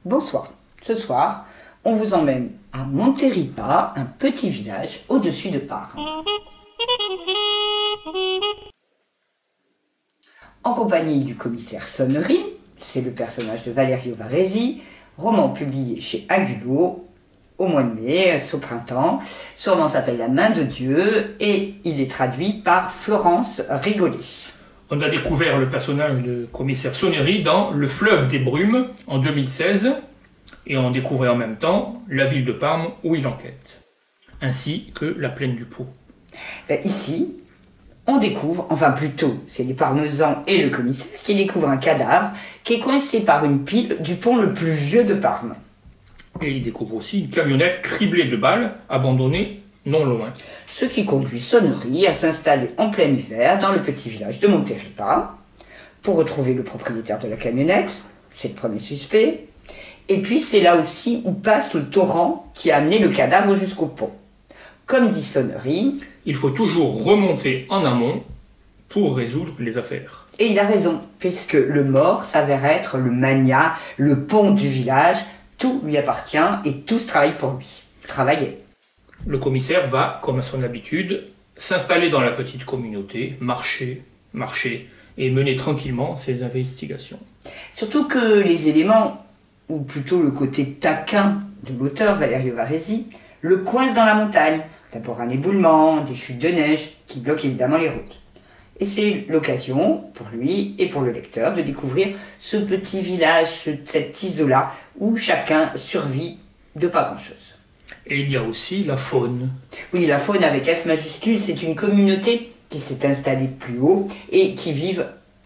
Bonsoir. Ce soir, on vous emmène à Monteripa, un petit village au-dessus de Parme. En compagnie du commissaire Sonnery, c'est le personnage de Valerio Varesi, roman publié chez Agulot au mois de mai, au printemps. Ce roman s'appelle La main de Dieu et il est traduit par Florence Rigolet. On a découvert le personnage de commissaire Sonnery dans Le fleuve des brumes en 2016 et on découvrait en même temps la ville de Parme où il enquête, ainsi que la plaine du Pô. Ici, on découvre, enfin plutôt, c'est les parmesans et le commissaire qui découvrent un cadavre qui est coincé par une pile du pont le plus vieux de Parme. Et il découvre aussi une camionnette criblée de balles abandonnée non loin. Ce qui conduit Sonnery à s'installer en plein hiver dans le petit village de Monteripa pour retrouver le propriétaire de la camionnette, c'est le premier suspect. Et puis c'est là aussi où passe le torrent qui a amené le cadavre jusqu'au pont. Comme dit Sonnery, il faut toujours remonter en amont pour résoudre les affaires. Et il a raison, puisque le mort s'avère être le magnat, le pont du village, tout lui appartient et tout se travaille pour lui. Travailler. Le commissaire va, comme à son habitude, s'installer dans la petite communauté, marcher et mener tranquillement ses investigations. Surtout que les éléments, ou plutôt le côté taquin de l'auteur Valerio Varesi, le coincent dans la montagne. D'abord un éboulement, des chutes de neige qui bloquent évidemment les routes. Et c'est l'occasion, pour lui et pour le lecteur, de découvrir ce petit village, cet isolat, où chacun survit de pas grand-chose. Et il y a aussi la faune. Oui, la faune avec F majuscule, c'est une communauté qui s'est installée plus haut et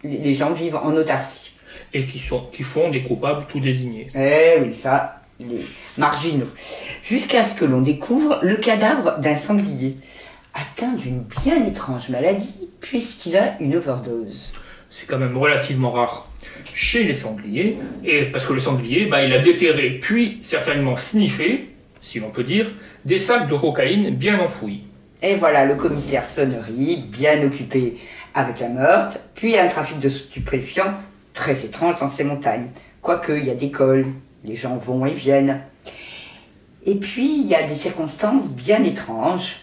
les gens vivent en autarcie. Et qui font des coupables tout désignés. Eh oui, ça, les marginaux. Jusqu'à ce que l'on découvre le cadavre d'un sanglier, atteint d'une bien étrange maladie, puisqu'il a une overdose. C'est quand même relativement rare chez les sangliers, et parce que le sanglier, il a déterré, puis certainement sniffé, si l'on peut dire, des sacs de cocaïne bien enfouis. Et voilà le commissaire Sonnery, bien occupé avec un meurtre, puis un trafic de stupéfiants très étrange dans ces montagnes. Quoique, il y a des cols, les gens vont et viennent. Et puis, il y a des circonstances bien étranges.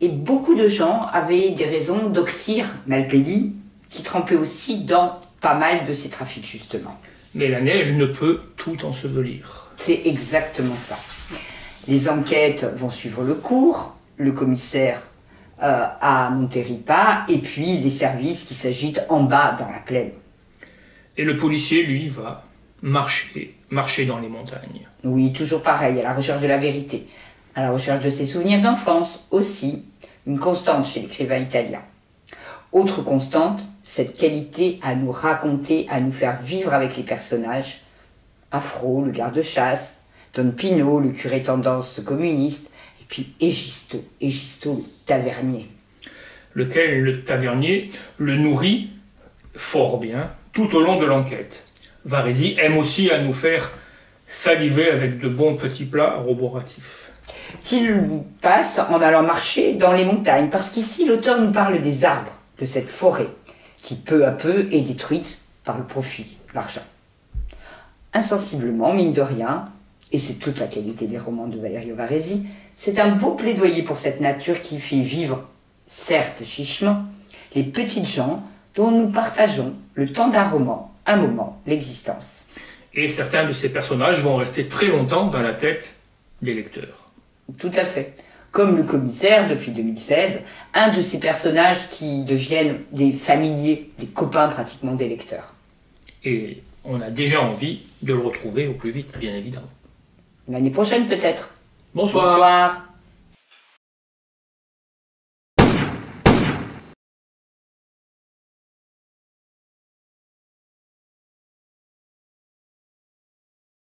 Et beaucoup de gens avaient des raisons d'oxyre Malpelli, qui trempait aussi dans pas mal de ces trafics, justement. Mais la neige ne peut tout ensevelir. C'est exactement ça. Les enquêtes vont suivre le cours, le commissaire à Monteripa, et puis les services qui s'agitent en bas dans la plaine. Et le policier, lui, va marcher dans les montagnes. Oui, toujours pareil, à la recherche de la vérité, à la recherche de ses souvenirs d'enfance, aussi, une constante chez l'écrivain italien. Autre constante, cette qualité à nous raconter, à nous faire vivre avec les personnages. Afro, le garde-chasse, Don Pino, le curé tendance communiste, et puis Egisto le tavernier. Lequel, le tavernier, le nourrit fort bien tout au long de l'enquête. Varesi aime aussi à nous faire saliver avec de bons petits plats roboratifs. Qu'il passe en allant marcher dans les montagnes, parce qu'ici l'auteur nous parle des arbres, de cette forêt, qui peu à peu est détruite par le profit, l'argent. Insensiblement, mine de rien, et c'est toute la qualité des romans de Valerio Varesi, c'est un beau plaidoyer pour cette nature qui fait vivre, certes chichement, les petites gens dont nous partageons, le temps d'un roman, un moment, l'existence. Et certains de ces personnages vont rester très longtemps dans la tête des lecteurs. Tout à fait. Comme le commissaire, depuis 2016, un de ces personnages qui deviennent des familiers, des copains pratiquement des lecteurs. Et on a déjà envie de le retrouver au plus vite, bien évidemment. L'année prochaine peut-être. Bonsoir. Bonsoir.